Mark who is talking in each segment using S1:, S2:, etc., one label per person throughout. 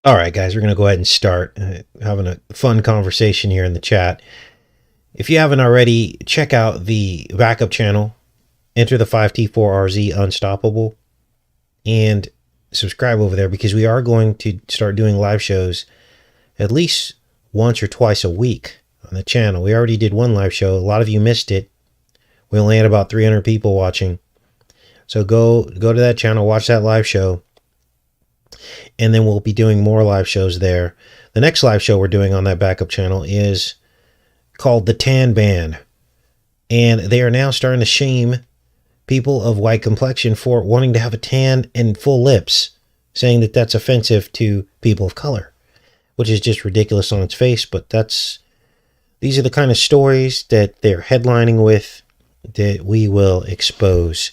S1: All right, guys, we're going to go ahead and start having a fun conversation here in the chat. If you haven't already, check out the backup channel, Enter the 5T4RZ Unstoppable, and subscribe over there because we are going to start doing live shows at least once or twice a week on the channel. We already did one live show. A lot of you missed it. We only had about 300 people watching. So go to that channel, watch that live show, and then we'll be doing more live shows there. The next live show we're doing on that backup channel is called The Tan Ban, and they are now starting to shame people of white complexion for wanting to have a tan and full lips, saying that that's offensive to people of color, which is just ridiculous on its face. But these are the kind of stories that they're headlining with that we will expose.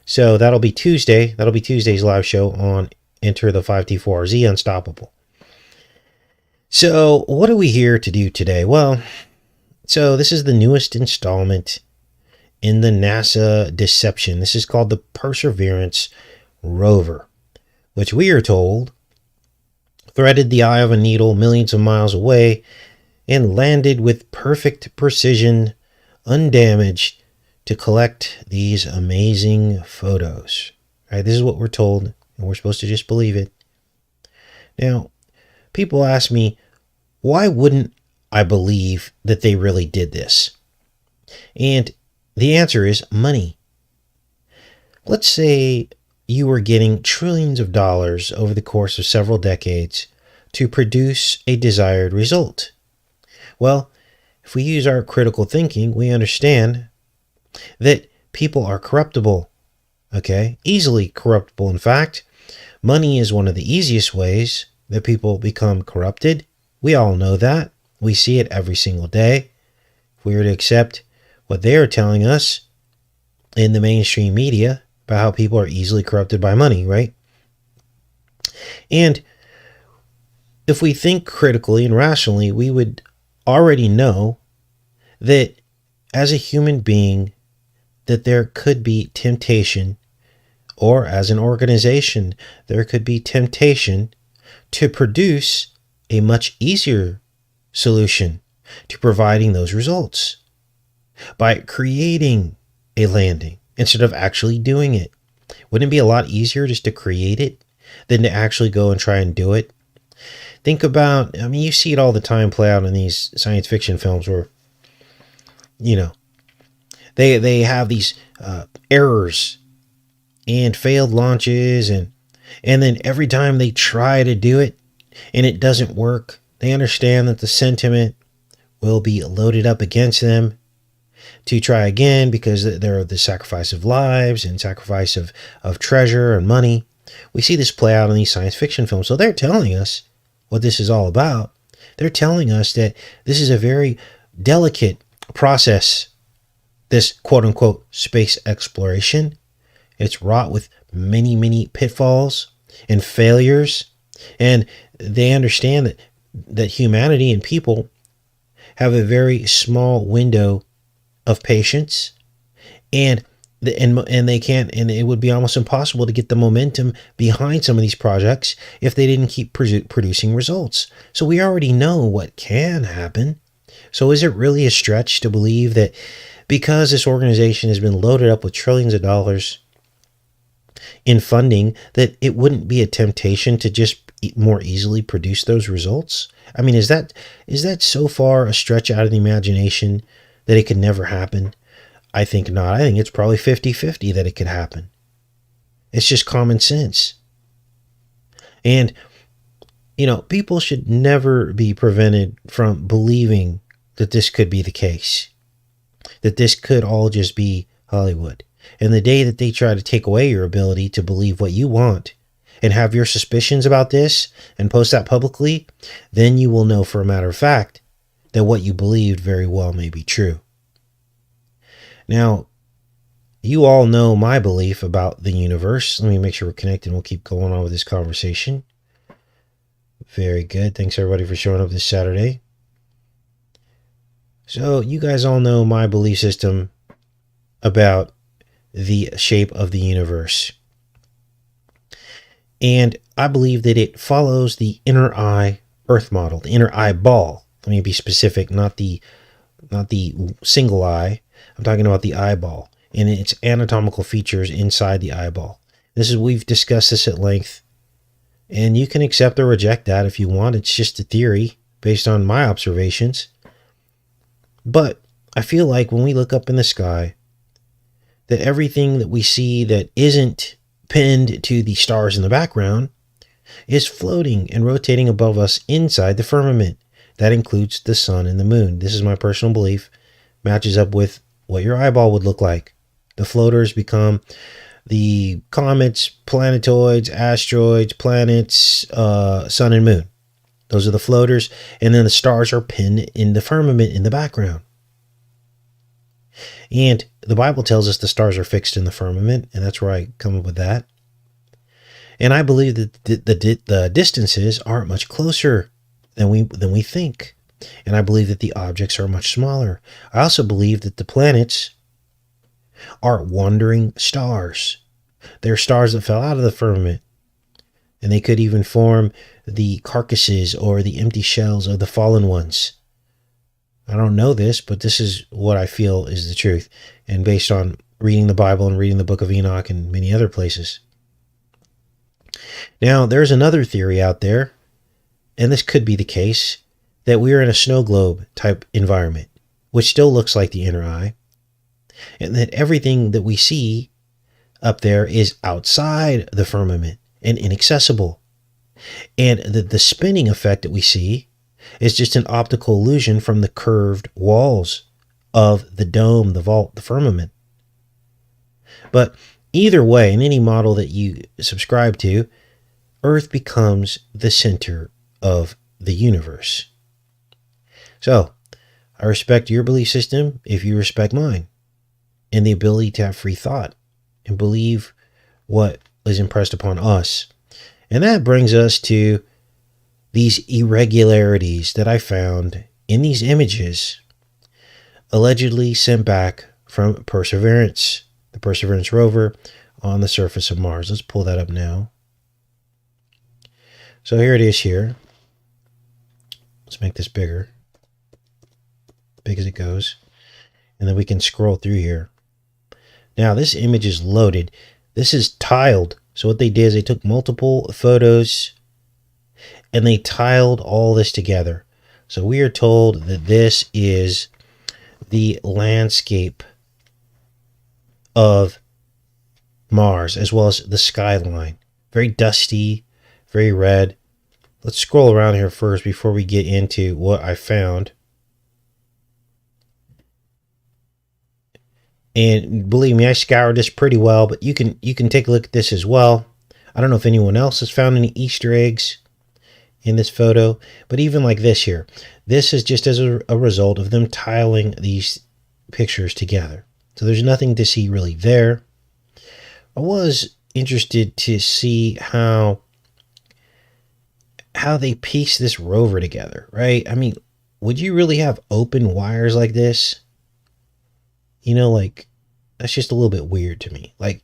S1: So that'll be Tuesday. That'll be Tuesday's live show on Enter the 5T4RZ Unstoppable. So what are we here to do today? Well, so this is the newest installment in the NASA deception. This is called the Perseverance rover, which we are told threaded the eye of a needle millions of miles away and landed with perfect precision, undamaged, to collect these amazing photos. All right, this is what we're told, and we're supposed to just believe it. Now, people ask me, why wouldn't I believe that they really did this? And the answer is money. Let's say you were getting trillions of dollars over the course of several decades to produce a desired result. Well, if we use our critical thinking, we understand that people are corruptible, okay? Easily corruptible, in fact. Money is one of the easiest ways that people become corrupted. We all know that. We see it every single day. If we were to accept what they are telling us in the mainstream media about how people are easily corrupted by money, right? And if we think critically and rationally, we would already know that as a human being, that there could be temptation, or as an organization, there could be temptation to produce a much easier solution to providing those results by creating a landing instead of actually doing it. Wouldn't it be a lot easier just to create it than to actually go and try and do it? Think about, you see it all the time play out in these science fiction films where, they have these errors and failed launches, and then every time they try to do it and it doesn't work, they understand that the sentiment will be loaded up against them to try again because there are the sacrifice of lives and sacrifice of treasure and money. We see this play out in these science fiction films. So they're telling us what this is all about. They're telling us that this is a very delicate process, this quote-unquote space exploration. It's wrought with many, many pitfalls and failures. And they understand that humanity and people have a very small window of patience, and they can't, and it would be almost impossible to get the momentum behind some of these projects if they didn't keep producing results. So we already know what can happen. So is it really a stretch to believe that because this organization has been loaded up with trillions of dollars in funding, that it wouldn't be a temptation to just more easily produce those results? Is that so far a stretch out of the imagination that it could never happen? I think not. I think it's probably 50-50 that it could happen. It's just common sense. And, people should never be prevented from believing that this could be the case, that this could all just be Hollywood. And the day that they try to take away your ability to believe what you want and have your suspicions about this and post that publicly, then you will know for a matter of fact that what you believed very well may be true. Now, you all know my belief about the universe. Let me make sure we're connected and we'll keep going on with this conversation. Very good. Thanks everybody for showing up this Saturday. So you guys all know my belief system about the shape of the universe. And I believe that it follows the inner eye Earth model, the inner eyeball. Let me be specific, not the single eye. I'm talking about the eyeball and its anatomical features inside the eyeball. We've discussed this at length, and you can accept or reject that if you want. It's just a theory based on my observations. But I feel like when we look up in the sky, that everything that we see that isn't pinned to the stars in the background is floating and rotating above us inside the firmament. That includes the sun and the moon. This is my personal belief. Matches up with what your eyeball would look like. The floaters become the comets, planetoids, asteroids, planets, sun and moon. Those are the floaters. And then the stars are pinned in the firmament in the background. And the Bible tells us the stars are fixed in the firmament, and that's where I come up with that. And I believe that the distances aren't much closer than we think. And I believe that the objects are much smaller. I also believe that the planets are wandering stars. They're stars that fell out of the firmament. And they could even form the carcasses or the empty shells of the fallen ones. I don't know this, but this is what I feel is the truth. And based on reading the Bible and reading the book of Enoch and many other places. Now, there's another theory out there, and this could be the case, that we are in a snow globe type environment, which still looks like the inner eye, and that everything that we see up there is outside the firmament and inaccessible. And the spinning effect that we see is just an optical illusion from the curved walls of the dome, the vault, the firmament. But either way, in any model that you subscribe to, Earth becomes the center of the universe. So, I respect your belief system if you respect mine, and the ability to have free thought and believe what is impressed upon us. And that brings us to these irregularities that I found in these images allegedly sent back from Perseverance, the Perseverance rover on the surface of Mars. Let's pull that up now. So here it is here. Let's make this bigger. Big as it goes. And then we can scroll through here. Now this image is loaded. This is tiled. So what they did is they took multiple photos and they tiled all this together. So we are told that this is the landscape of Mars as well as the skyline. Very dusty, very red. Let's scroll around here first before we get into what I found. And believe me, I scoured this pretty well, but you can take a look at this as well. I don't know if anyone else has found any Easter eggs in this photo, but even like this here, this is just as a result of them tiling these pictures together. So there's nothing to see really there. I was interested to see how they piece this rover together, right? I mean, would you really have open wires like this? You know, like, that's just a little bit weird to me. Like,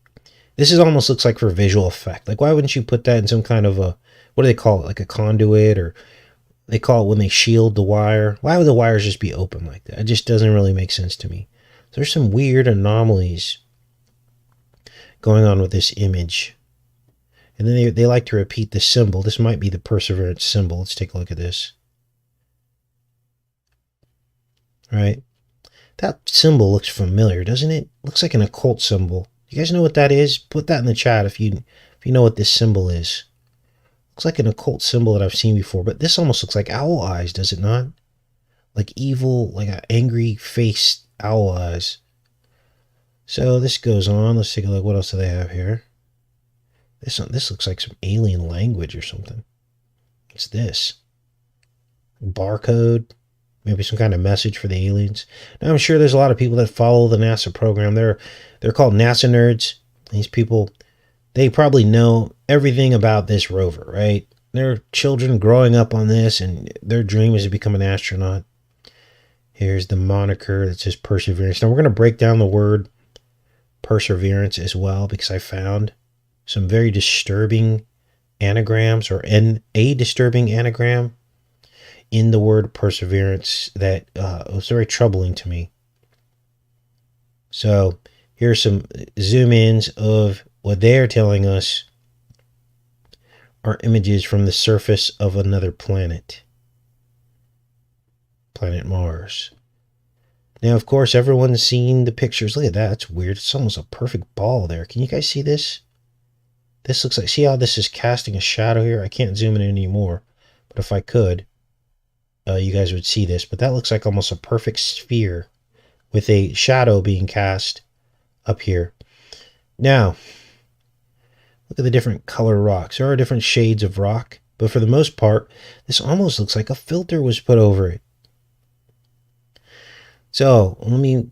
S1: this is almost looks like for visual effect. Like, why wouldn't you put that in some kind of a, what do they call it? Like a conduit, or they call it when they shield the wire. Why would the wires just be open like that? It just doesn't really make sense to me. There's some weird anomalies going on with this image. And then they like to repeat the symbol. This might be the Perseverance symbol. Let's take a look at this. All right. That symbol looks familiar, doesn't it? Looks like an occult symbol. You guys know what that is? Put that in the chat if you know what this symbol is. Looks like an occult symbol that I've seen before, but this almost looks like owl eyes, does it not? Like evil, like an angry faced owl eyes. So this goes on. Let's take a look. What else do they have here? This looks like some alien language or something. What's this? Barcode? Maybe some kind of message for the aliens. Now, I'm sure there's a lot of people that follow the NASA program. They're called NASA nerds. These people, they probably know everything about this rover, right? They're children growing up on this, and their dream is to become an astronaut. Here's the moniker that says Perseverance. Now, we're going to break down the word Perseverance as well, because I found some very disturbing anagrams or a disturbing anagram in the word perseverance that was very troubling to me. So here's some zoom ins of what they are telling us are images from the surface of another planet, planet Mars. Now, of course, everyone's seen the pictures. Look at that. That's weird. It's almost a perfect ball there. Can you guys see this? This looks like, see how this is casting a shadow here? I can't zoom in anymore, but if I could, you guys would see this. But that looks like almost a perfect sphere with a shadow being cast up here. Now, look at the different color rocks. There are different shades of rock, but for the most part, this almost looks like a filter was put over it. So let me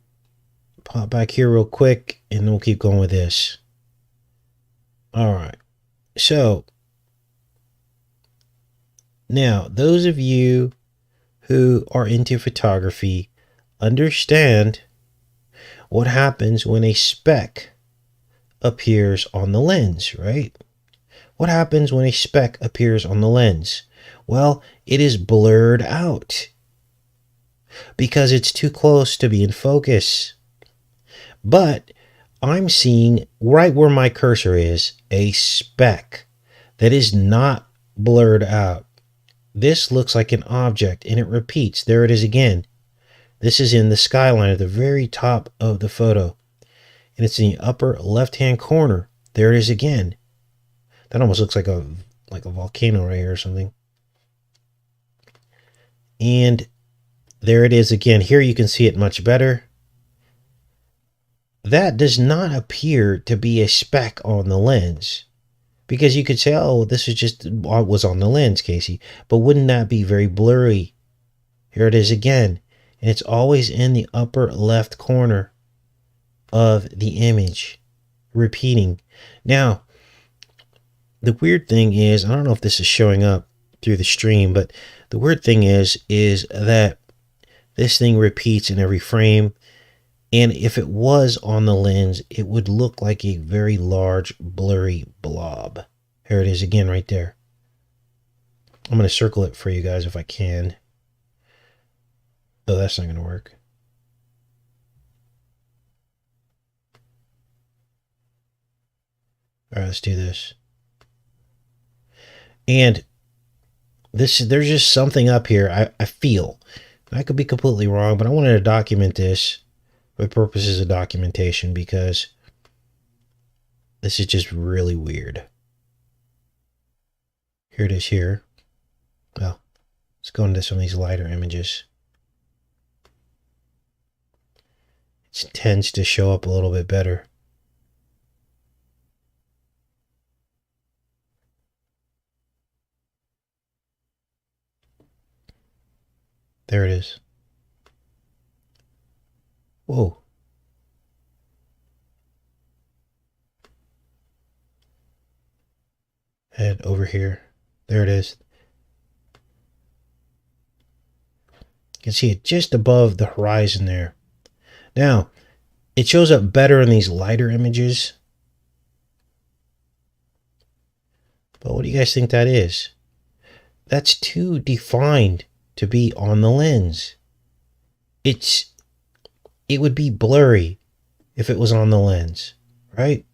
S1: pop back here real quick and then we'll keep going with this. All right. So now those of you who are into photography understand what happens when a speck appears on the lens, right? What happens when a speck appears on the lens? Well, it is blurred out because it's too close to be in focus. But I'm seeing right where my cursor is a speck that is not blurred out. This looks like an object and it repeats. There it is again. This is in the skyline at the very top of the photo. And it's in the upper left-hand corner. There it is again. That almost looks like a volcano right here or something. And there it is again. Here you can see it much better. That does not appear to be a speck on the lens. Because you could say, oh, this is just what was on the lens, Casey. But wouldn't that be very blurry? Here it is again. And it's always in the upper left corner of the image, repeating. Now, the weird thing is, I don't know if this is showing up through the stream, but the weird thing is that this thing repeats in every frame. And if it was on the lens, it would look like a very large, blurry blob. Here it is again right there. I'm going to circle it for you guys if I can. Oh, that's not going to work. All right, let's do this. And there's just something up here I feel. I could be completely wrong, but I wanted to document this for purposes of documentation because this is just really weird. Here it is here. Well, let's go into some of these lighter images. It tends to show up a little bit better. There it is. Whoa. Head over here. There it is. You can see it just above the horizon there. Now, it shows up better in these lighter images. But what do you guys think that is? That's too defined to be on the lens. It would be blurry if it was on the lens, right?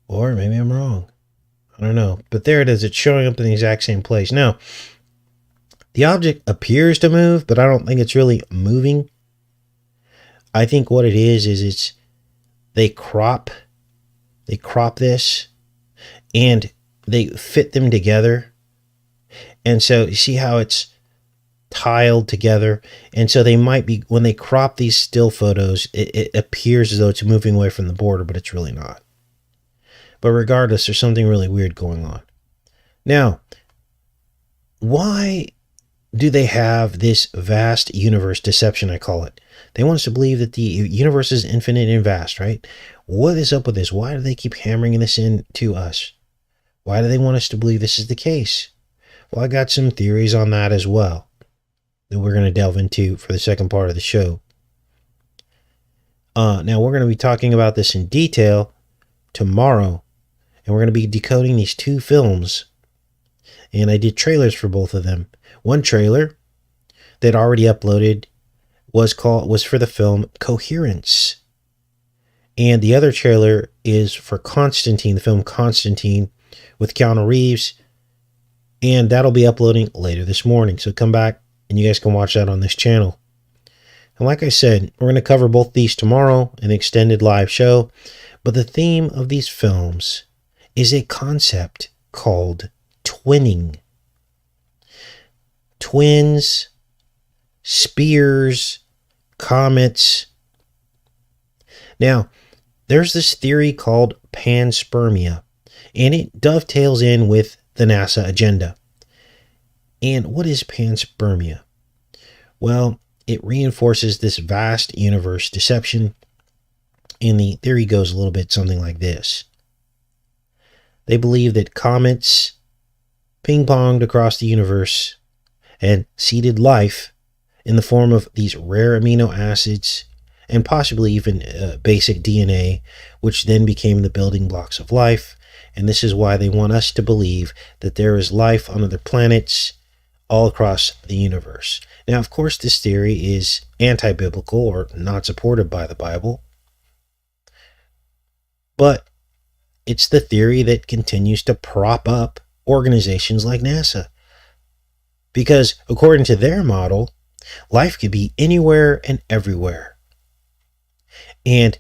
S1: Or maybe I'm wrong. I don't know. But there it is. It's showing up in the exact same place. Now, the object appears to move, but I don't think it's really moving. I think what it is they crop this and they fit them together. And so you see how it's tiled together, and so they might be, when they crop these still photos, it appears as though it's moving away from the border, but it's really not. But regardless, there's something really weird going on. Now, why do they have this vast universe deception, I call it? They want us to believe that the universe is infinite and vast, right? What is up with this? Why do they keep hammering this into us? Why do they want us to believe this is the case? Well, I got some theories on that as well that we're going to delve into for the second part of the show. Now, we're going to be talking about this in detail tomorrow, And we're going to be decoding these two films. And I did trailers for both of them. One trailer that already uploaded was for the film Coherence. And the other trailer is for Constantine, the film Constantine with Keanu Reeves. And that'll be uploading later this morning. So come back and you guys can watch that on this channel. And like I said, we're going to cover both these tomorrow in an extended live show. But the theme of these films is a concept called twinning. Twins, spears, comets. Now, there's this theory called panspermia, and it dovetails in with the NASA agenda. And what is panspermia? Well, it reinforces this vast universe deception, and the theory goes a little bit something like this. They believe that comets ping-ponged across the universe and seeded life in the form of these rare amino acids and possibly even basic DNA, which then became the building blocks of life. And this is why they want us to believe that there is life on other planets all across the universe. Now, of course, this theory is anti-biblical or not supported by the Bible, but it's the theory that continues to prop up organizations like NASA. Because according to their model, life could be anywhere and everywhere. And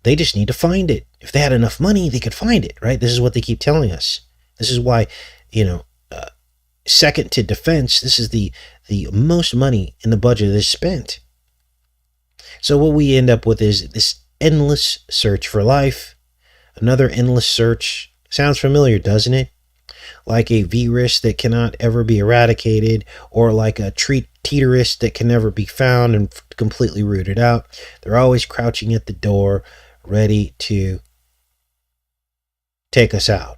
S1: they just need to find it. If they had enough money, they could find it, right? This is what they keep telling us. This is why, second to defense, this is the most money in the budget is spent. So what we end up with is this endless search for life. Another endless search. Sounds familiar, doesn't it? Like a virus that cannot ever be eradicated, or like a teeterist that can never be found and completely rooted out. They're always crouching at the door, ready to take us out.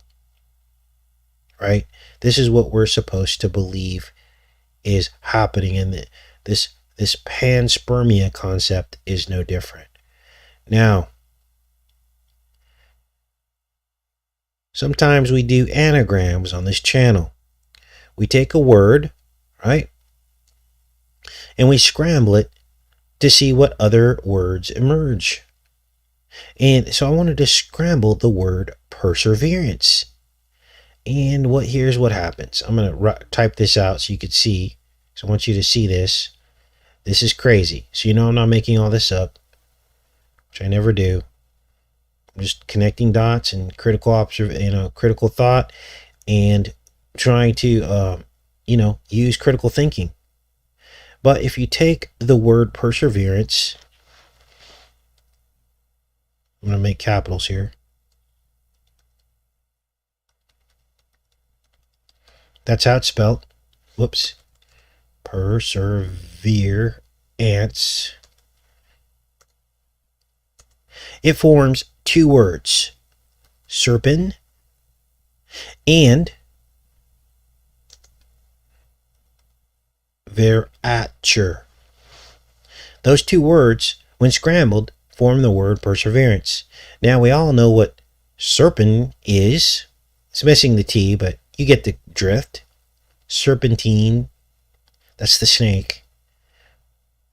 S1: Right? This is what we're supposed to believe is happening, and this panspermia concept is no different. Now, sometimes we do anagrams on this channel. We take a word, right, and we scramble it to see what other words emerge. And so I wanted to scramble the word perseverance. And here's what happens. I'm going to type this out so you could see. So I want you to see this. This is crazy. So I'm not making all this up, which I never do. I'm just connecting dots and critical thought, and trying to, use critical thinking. But if you take the word perseverance, I'm going to make capitals here. That's how it's spelled. Whoops. Perseverance. It forms two words. Serpent and verature. Those two words, when scrambled, form the word perseverance. Now, we all know what serpent is. It's missing the T, but you get the drift. Serpentine. That's the snake.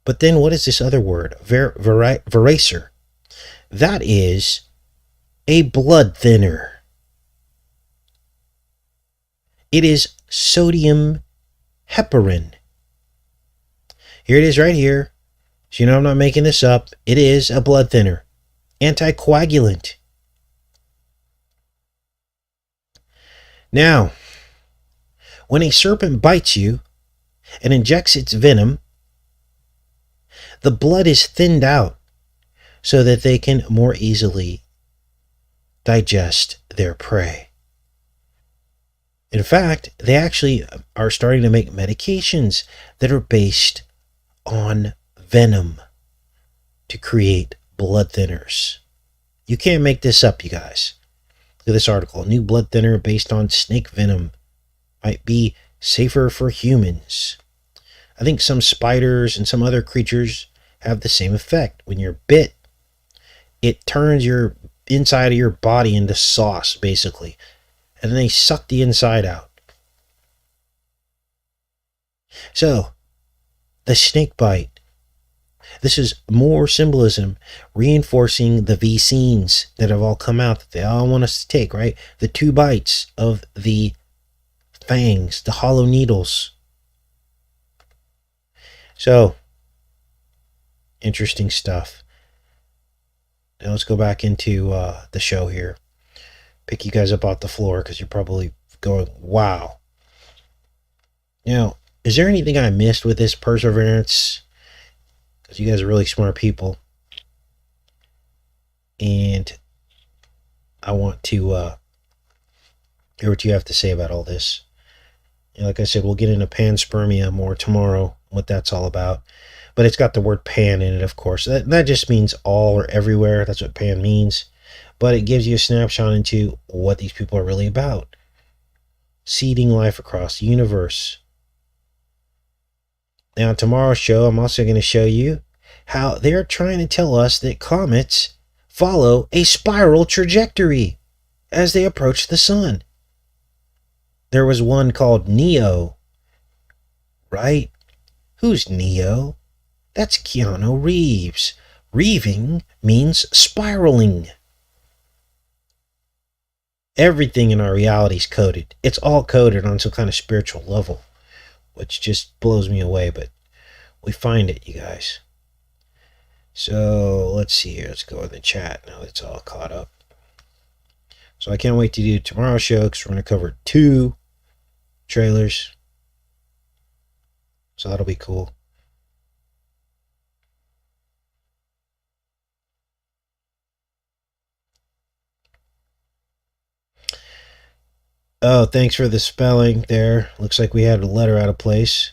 S1: But then what is this other word? Veracer. That is a blood thinner. It is sodium heparin. Here it is right here. So I'm not making this up. It is a blood thinner. Anticoagulant. Now, when a serpent bites you and injects its venom, the blood is thinned out so that they can more easily digest their prey. In fact, they actually are starting to make medications that are based on venom to create blood thinners. You can't make this up, you guys. Look at this article. A new blood thinner based on snake venom might be safer for humans. I think some spiders and some other creatures have the same effect. When you're bit, it turns your inside of your body into sauce, basically. And then they suck the inside out. So, the snake bite. This is more symbolism, reinforcing the vaccines that have all come out that they all want us to take, right? The 2 bites of the fangs, the hollow needles. So, interesting stuff. Now let's go back into the show here. Pick you guys up off the floor because you're probably going, wow. Now, is there anything I missed with this perseverance? Because you guys are really smart people. And I want to hear what you have to say about all this. And like I said, we'll get into panspermia more tomorrow, what that's all about. But it's got the word pan in it, of course. That just means all or everywhere. That's what pan means. But it gives you a snapshot into what these people are really about. Seeding life across the universe. Now, tomorrow's show, I'm also going to show you how they're trying to tell us that comets follow a spiral trajectory as they approach the sun. There was one called Neo, right? Who's Neo? That's Keanu Reeves. Reeving means spiraling. Everything in our reality is coded. It's all coded on some kind of spiritual level, which just blows me away, but we find it, you guys. So let's see here. Let's go in the chat now. It's all caught up. So I can't wait to do tomorrow's show because we're going to cover 2 trailers. So that'll be cool. Oh, thanks for the spelling there. Looks like we had a letter out of place.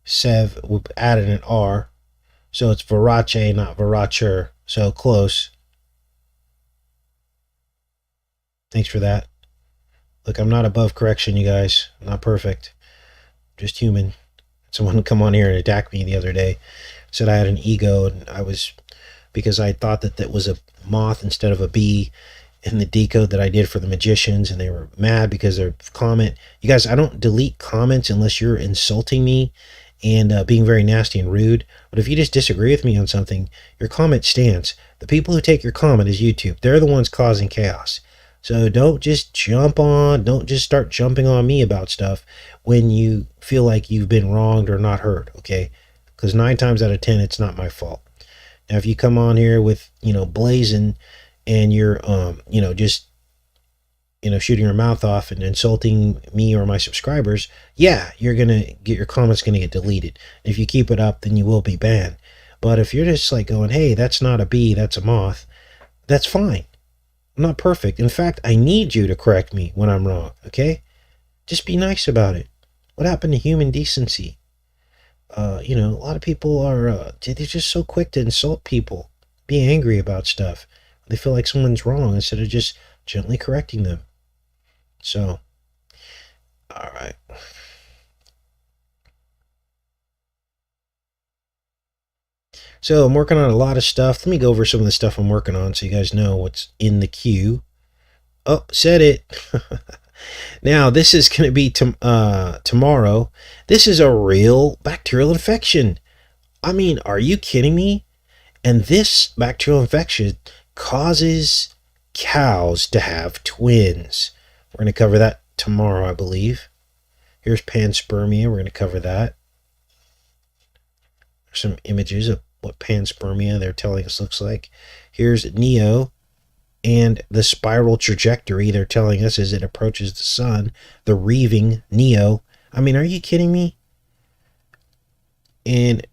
S1: Sev, we added an R. So it's Verace, not Veracher. So close. Thanks for that. Look, I'm not above correction, you guys. I'm not perfect. I'm just human. Someone come on here and attack me the other day. Said I had an ego, and I was, because I thought that was a moth instead of a bee in the decode that I did for the magicians, and they were mad because their comment. You guys, I don't delete comments unless you're insulting me and being very nasty and rude. But if you just disagree with me on something, your comment stands. The people who take your comment is YouTube. They're the ones causing chaos. So don't just don't just start jumping on me about stuff when you feel like you've been wronged or not heard, okay? Because 9 times out of 10, it's not my fault. Now, if you come on here with, blazing and you're, just, shooting your mouth off and insulting me or my subscribers, yeah, your comments going to get deleted. If you keep it up, then you will be banned. But if you're just like going, hey, that's not a bee, that's a moth, that's fine. I'm not perfect. In fact, I need you to correct me when I'm wrong, okay? Just be nice about it. What happened to human decency? A lot of people are, they're just so quick to insult people, be angry about stuff. They feel like someone's wrong instead of just gently correcting them. So, all right. So I'm working on a lot of stuff. Let me go over some of the stuff I'm working on so you guys know what's in the queue. Oh, said it. Now, this is going to be tomorrow. This is a real bacterial infection. I mean, are you kidding me? And this bacterial infection causes cows to have twins. We're going to cover that tomorrow, I believe. Here's panspermia. We're going to cover that. There's some images of what panspermia they're telling us looks like. Here's Neo and the spiral trajectory they're telling us as it approaches the sun. The reeving Neo. I mean, are you kidding me? And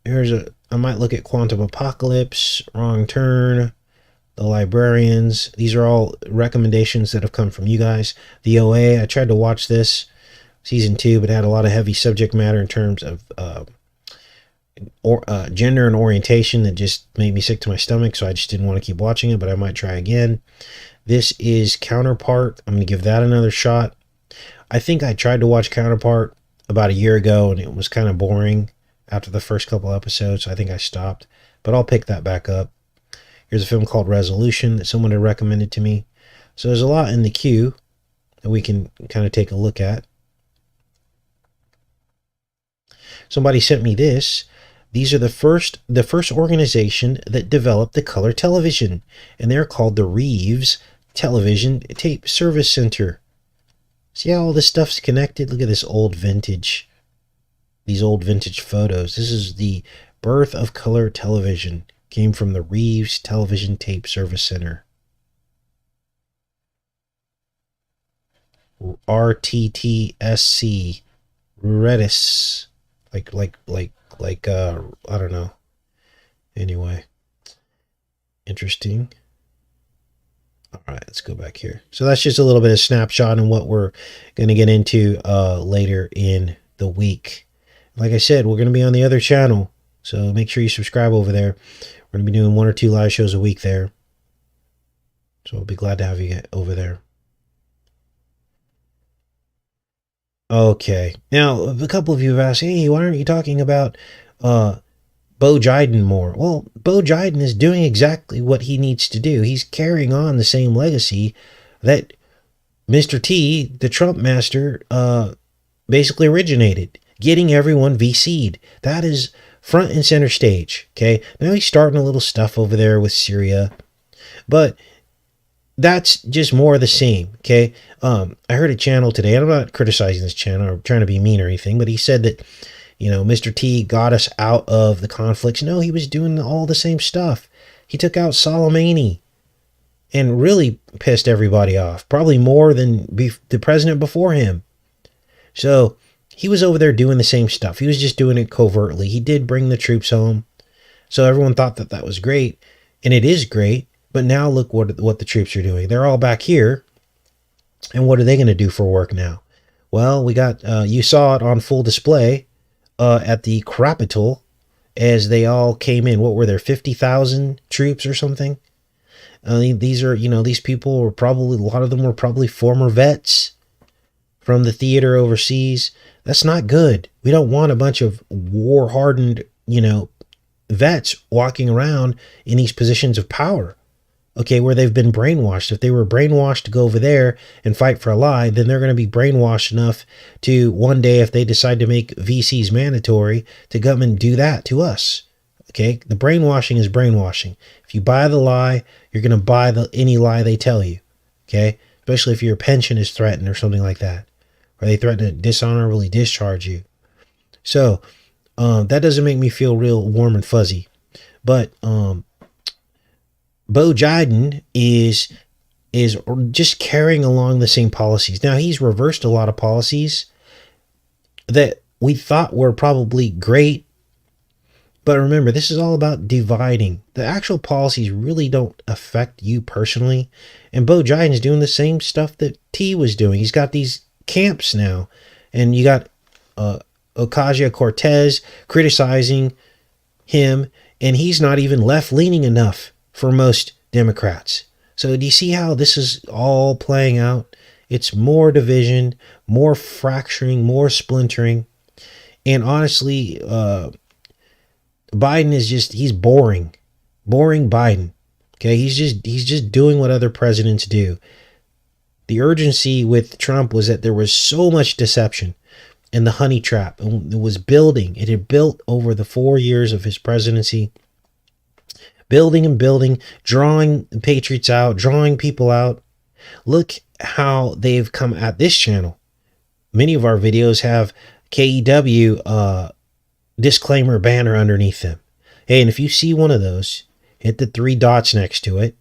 S1: I might look at quantum apocalypse, wrong turn, the librarians. These are all recommendations that have come from you guys. The OA, I tried to watch this season 2, but it had a lot of heavy subject matter in terms of gender and orientation that just made me sick to my stomach, so I just didn't want to keep watching it, but I might try again. This is Counterpart. I'm going to give that another shot. I think I tried to watch Counterpart about a year ago, and it was kind of boring after the first couple episodes, so I think I stopped, but I'll pick that back up. Here's a film called Resolution that someone had recommended to me. So there's a lot in the queue that we can kind of take a look at. Somebody sent me this. These are the first organization that developed the color television, and they're called the Reeves Television Tape Service Center. See how all this stuff's connected? Look at this old vintage, these old vintage photos. This is the birth of color television. Came from the Reeves Television Tape Service Center. RTTSC. Redis. Like I don't know. Anyway. Interesting. All right, let's go back here. So that's just a little bit of snapshot on what we're going to get into later in the week. Like I said, we're going to be on the other channel, so make sure you subscribe over there. We're going to be doing 1 or 2 live shows a week there. So I'll be glad to have you get over there. Okay. Now, a couple of you have asked, hey, why aren't you talking about Bo Jiden more? Well, Bo Jiden is doing exactly what he needs to do. He's carrying on the same legacy that Mr. T, the Trump master, basically originated. Getting everyone VC'd. That is front and center stage. Okay. Now he's starting a little stuff over there with Syria, but that's just more of the same. Okay. I heard a channel today, and I'm not criticizing this channel or trying to be mean or anything, but he said that, Mr. T got us out of the conflicts. No, he was doing all the same stuff. He took out Soleimani and really pissed everybody off, probably more than the president before him. So he was over there doing the same stuff. He was just doing it covertly. He did bring the troops home. So everyone thought that that was great. And it is great. But now look what the troops are doing. They're all back here. And what are they going to do for work now? Well, we got, you saw it on full display at the Capitol as they all came in. What were there, 50,000 troops or something? These are, these people were probably, a lot of them were probably former vets from the theater overseas. That's not good. We don't want a bunch of war-hardened, vets walking around in these positions of power. Okay, where they've been brainwashed. If they were brainwashed to go over there and fight for a lie, then they're going to be brainwashed enough to one day, if they decide to make VCs mandatory, to come and do that to us. Okay, the brainwashing is brainwashing. If you buy the lie, you're going to buy any lie they tell you. Okay, especially if your pension is threatened or something like that, or they threaten to dishonorably discharge you. So that doesn't make me feel real warm and fuzzy. But Bo Jiden is just carrying along the same policies. Now, he's reversed a lot of policies that we thought were probably great. But remember, this is all about dividing. The actual policies really don't affect you personally. And Bo Jiden is doing the same stuff that T was doing. He's got these camps now. And you got Ocasio-Cortez criticizing him. And he's not even left-leaning enough for most Democrats. So do you see how this is all playing out? It's more division, more fracturing, more splintering. And honestly, Biden is he's boring Biden. Okay. He's just doing what other presidents do. The urgency with Trump was that there was so much deception and the honey trap, and it was building. It had built over the 4 years of his presidency. Building and building, drawing patriots out, drawing people out. Look how they've come at this channel. Many of our videos have KEW disclaimer banner underneath them. Hey, and if you see one of those, hit the 3 dots next to it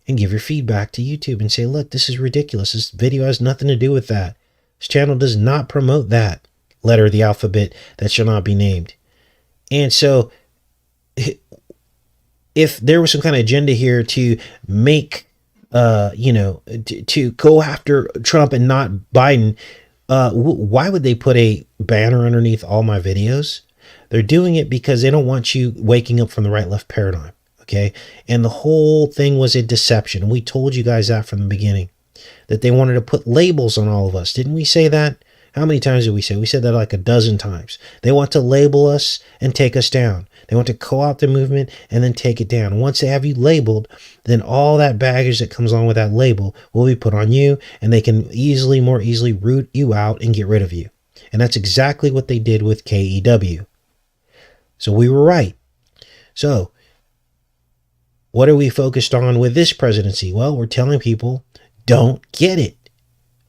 S1: and give your feedback to YouTube and say, look, this is ridiculous. This video has nothing to do with that. This channel does not promote that letter of the alphabet that shall not be named. And so if there was some kind of agenda here to make, to go after Trump and not Biden, why would they put a banner underneath all my videos? They're doing it because they don't want you waking up from the right-left paradigm, okay? And the whole thing was a deception. And we told you guys that from the beginning, that they wanted to put labels on all of us. Didn't we say that? How many times did we say? We said that like a dozen times. They want to label us and take us down. They want to co-opt the movement and then take it down. Once they have you labeled, then all that baggage that comes along with that label will be put on you, and they can more easily root you out and get rid of you. And that's exactly what they did with KEW. So we were right. So what are we focused on with this presidency? Well, we're telling people, don't get it,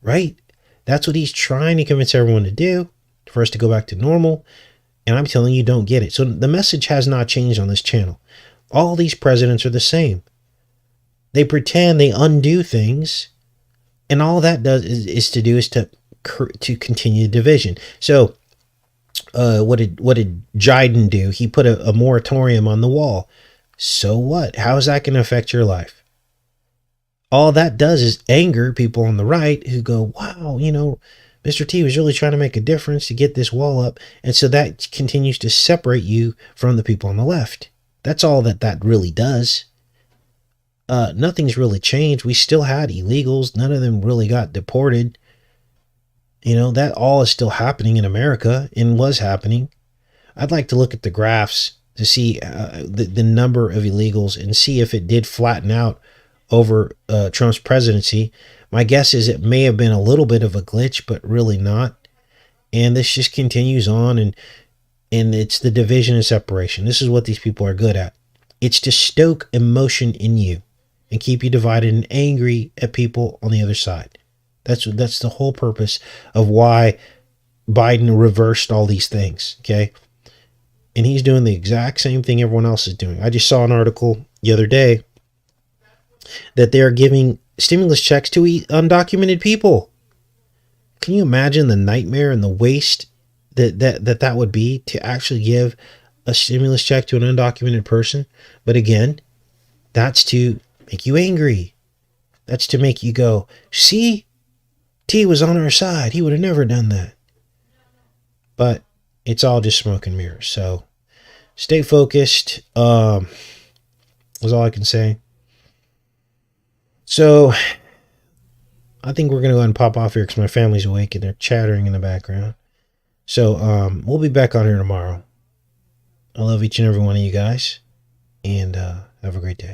S1: right? That's what he's trying to convince everyone to do, for us to go back to normal. And I'm telling you, don't get it. So the message has not changed on this channel. All these presidents are the same. They pretend they undo things, and all that does is to continue the division. So what did Jiden do? He put a moratorium on the wall. So what? How is that going to affect your life? All that does is anger people on the right who go, wow, Mr. T was really trying to make a difference to get this wall up. And so that continues to separate you from the people on the left. That's all that really does. Nothing's really changed. We still had illegals. None of them really got deported. That all is still happening in America and was happening. I'd like to look at the graphs to see the number of illegals and see if it did flatten out over Trump's presidency. My guess is it may have been a little bit of a glitch, but really not. And this just continues on, and it's the division and separation. This is what these people are good at. It's to stoke emotion in you and keep you divided and angry at people on the other side. That's the whole purpose of why Biden reversed all these things, okay? And he's doing the exact same thing everyone else is doing. I just saw an article the other day that they're giving stimulus checks to undocumented people. Can you imagine the nightmare and the waste that would be to actually give a stimulus check to an undocumented person? But again, that's to make you angry. That's to make you go, see, T was on our side. He would have never done that. But it's all just smoke and mirrors. So stay focused. Was all I can say. So I think we're going to go ahead and pop off here because my family's awake and they're chattering in the background. So we'll be back on here tomorrow. I love each and every one of you guys, and have a great day.